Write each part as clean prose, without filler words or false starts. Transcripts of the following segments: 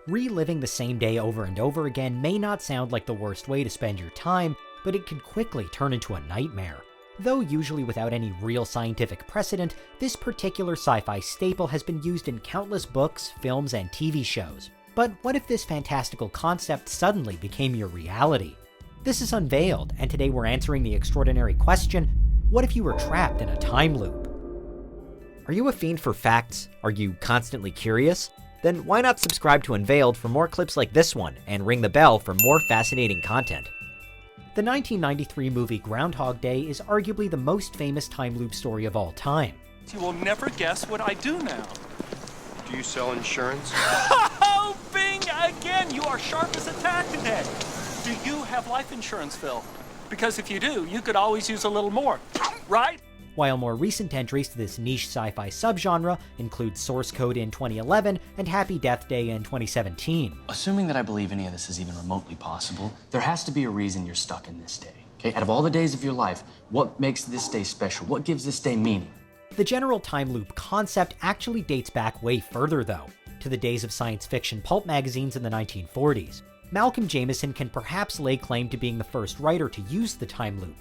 Reliving the same day over and over again may not sound like the worst way to spend your time, but it can quickly turn into a nightmare. Though usually without any real scientific precedent, this particular sci-fi staple has been used in countless books, films, and TV shows. But what if this fantastical concept suddenly became your reality? This is Unveiled, and today we're answering the extraordinary question, what if you were trapped in a time loop? Are you a fiend for facts? Are you constantly curious? Then why not subscribe to Unveiled for more clips like this one, and ring the bell for more fascinating content. The 1993 movie Groundhog Day is arguably the most famous time loop story of all time. You will never guess what I do now. Do you sell insurance? Oh, Bing! Again, you are sharp as a tack today. Do you have life insurance, Phil? Because if you do, you could always use a little more, right? While more recent entries to this niche sci-fi subgenre include Source Code in 2011 and Happy Death Day in 2017. Assuming that I believe any of this is even remotely possible, there has to be a reason you're stuck in this day. Okay, out of all the days of your life, what makes this day special? What gives this day meaning? The general time loop concept actually dates back way further though, to the days of science fiction pulp magazines in the 1940s. Malcolm Jameson can perhaps lay claim to being the first writer to use the time loop,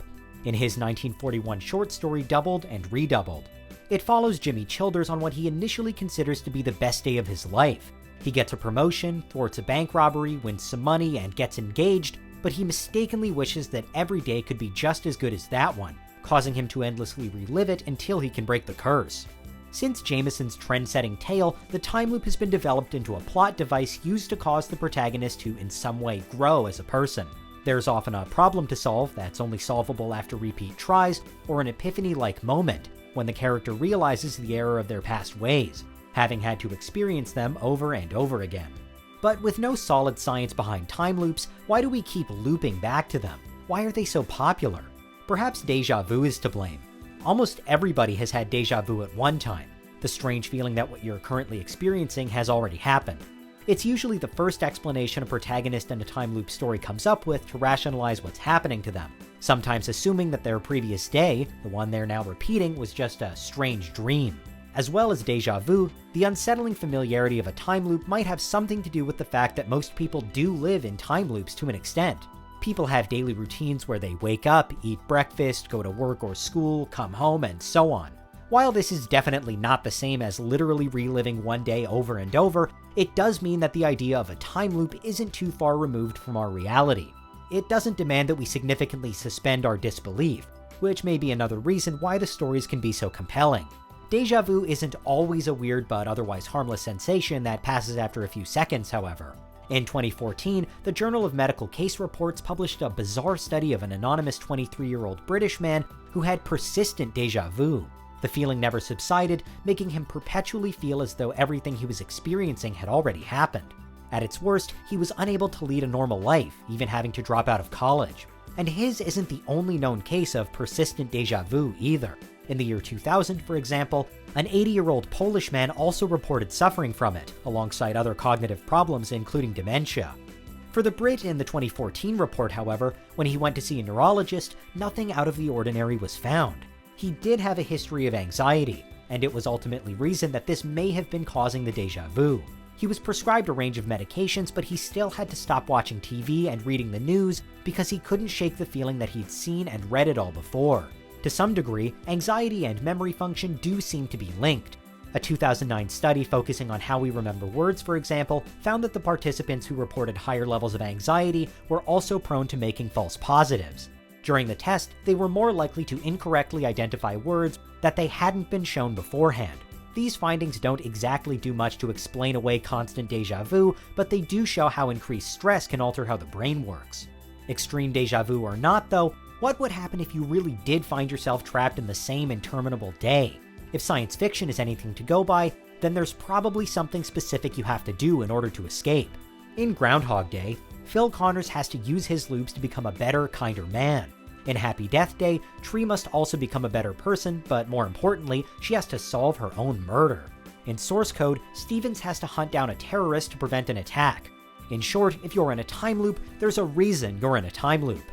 in his 1941 short story Doubled and Redoubled. It follows Jimmy Childers on what he initially considers to be the best day of his life. He gets a promotion, thwarts a bank robbery, wins some money, and gets engaged, but he mistakenly wishes that every day could be just as good as that one, causing him to endlessly relive it until he can break the curse. Since Jameson's trend-setting tale, the time loop has been developed into a plot device used to cause the protagonist to in some way grow as a person. There's often a problem to solve that's only solvable after repeat tries, or an epiphany-like moment, when the character realizes the error of their past ways, having had to experience them over and over again. But with no solid science behind time loops, why do we keep looping back to them? Why are they so popular? Perhaps déjà vu is to blame. Almost everybody has had déjà vu at one time, the strange feeling that what you're currently experiencing has already happened. It's usually the first explanation a protagonist in a time loop story comes up with to rationalize what's happening to them, sometimes assuming that their previous day, the one they're now repeating, was just a strange dream. As well as déjà vu, the unsettling familiarity of a time loop might have something to do with the fact that most people do live in time loops to an extent. People have daily routines where they wake up, eat breakfast, go to work or school, come home, and so on. While this is definitely not the same as literally reliving one day over and over, it does mean that the idea of a time loop isn't too far removed from our reality. It doesn't demand that we significantly suspend our disbelief, which may be another reason why the stories can be so compelling. Déjà vu isn't always a weird but otherwise harmless sensation that passes after a few seconds, however. In 2014, the Journal of Medical Case Reports published a bizarre study of an anonymous 23-year-old British man who had persistent déjà vu. The feeling never subsided, making him perpetually feel as though everything he was experiencing had already happened. At its worst, he was unable to lead a normal life, even having to drop out of college. And his isn't the only known case of persistent déjà vu either. In the year 2000, for example, an 80-year-old Polish man also reported suffering from it, alongside other cognitive problems including dementia. For the Brit in the 2014 report, however, when he went to see a neurologist, nothing out of the ordinary was found. He did have a history of anxiety, and it was ultimately reasoned that this may have been causing the déjà vu. He was prescribed a range of medications, but he still had to stop watching TV and reading the news because he couldn't shake the feeling that he'd seen and read it all before. To some degree, anxiety and memory function do seem to be linked. A 2009 study focusing on how we remember words, for example, found that the participants who reported higher levels of anxiety were also prone to making false positives. During the test, they were more likely to incorrectly identify words that they hadn't been shown beforehand. These findings don't exactly do much to explain away constant déjà vu, but they do show how increased stress can alter how the brain works. Extreme déjà vu or not, though, what would happen if you really did find yourself trapped in the same interminable day? If science fiction is anything to go by, then there's probably something specific you have to do in order to escape. In Groundhog Day, Phil Connors has to use his loops to become a better, kinder man. In Happy Death Day, Tree must also become a better person, but more importantly, she has to solve her own murder. In Source Code, Stevens has to hunt down a terrorist to prevent an attack. In short, if you're in a time loop, there's a reason you're in a time loop.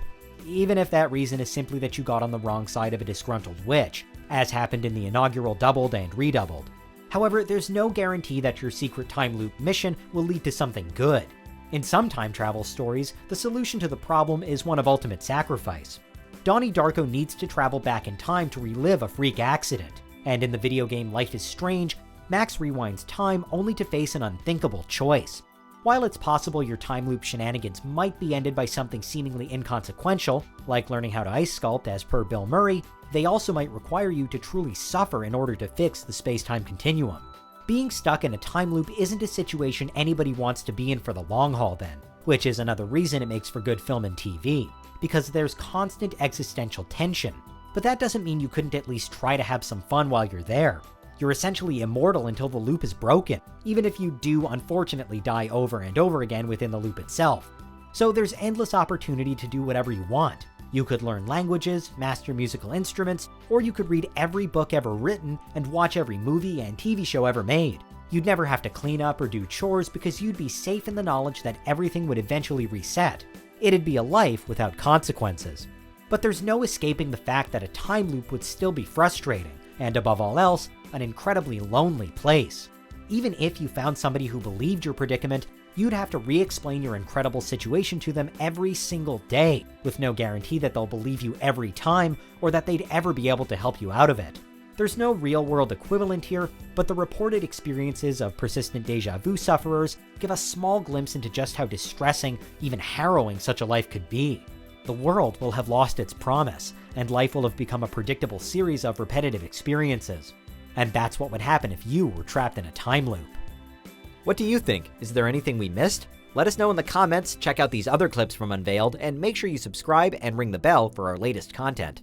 Even if that reason is simply that you got on the wrong side of a disgruntled witch, as happened in the inaugural Doubled and Redoubled. However, there's no guarantee that your secret time loop mission will lead to something good. In some time travel stories, the solution to the problem is one of ultimate sacrifice. Donnie Darko needs to travel back in time to relive a freak accident, and in the video game Life is Strange, Max rewinds time only to face an unthinkable choice. While it's possible your time loop shenanigans might be ended by something seemingly inconsequential, like learning how to ice sculpt as per Bill Murray, they also might require you to truly suffer in order to fix the space-time continuum. Being stuck in a time loop isn't a situation anybody wants to be in for the long haul then, which is another reason it makes for good film and TV, because there's constant existential tension. But that doesn't mean you couldn't at least try to have some fun while you're there. You're essentially immortal until the loop is broken, even if you do unfortunately die over and over again within the loop itself. So there's endless opportunity to do whatever you want. You could learn languages, master musical instruments, or you could read every book ever written and watch every movie and TV show ever made. You'd never have to clean up or do chores because you'd be safe in the knowledge that everything would eventually reset. It'd be a life without consequences. But there's no escaping the fact that a time loop would still be frustrating, and above all else, an incredibly lonely place. Even if you found somebody who believed your predicament, you'd have to re-explain your incredible situation to them every single day, with no guarantee that they'll believe you every time, or that they'd ever be able to help you out of it. There's no real-world equivalent here, but the reported experiences of persistent deja vu sufferers give a small glimpse into just how distressing, even harrowing such a life could be. The world will have lost its promise, and life will have become a predictable series of repetitive experiences. And that's what would happen if you were trapped in a time loop. What do you think? Is there anything we missed? Let us know in the comments, check out these other clips from Unveiled, and make sure you subscribe and ring the bell for our latest content.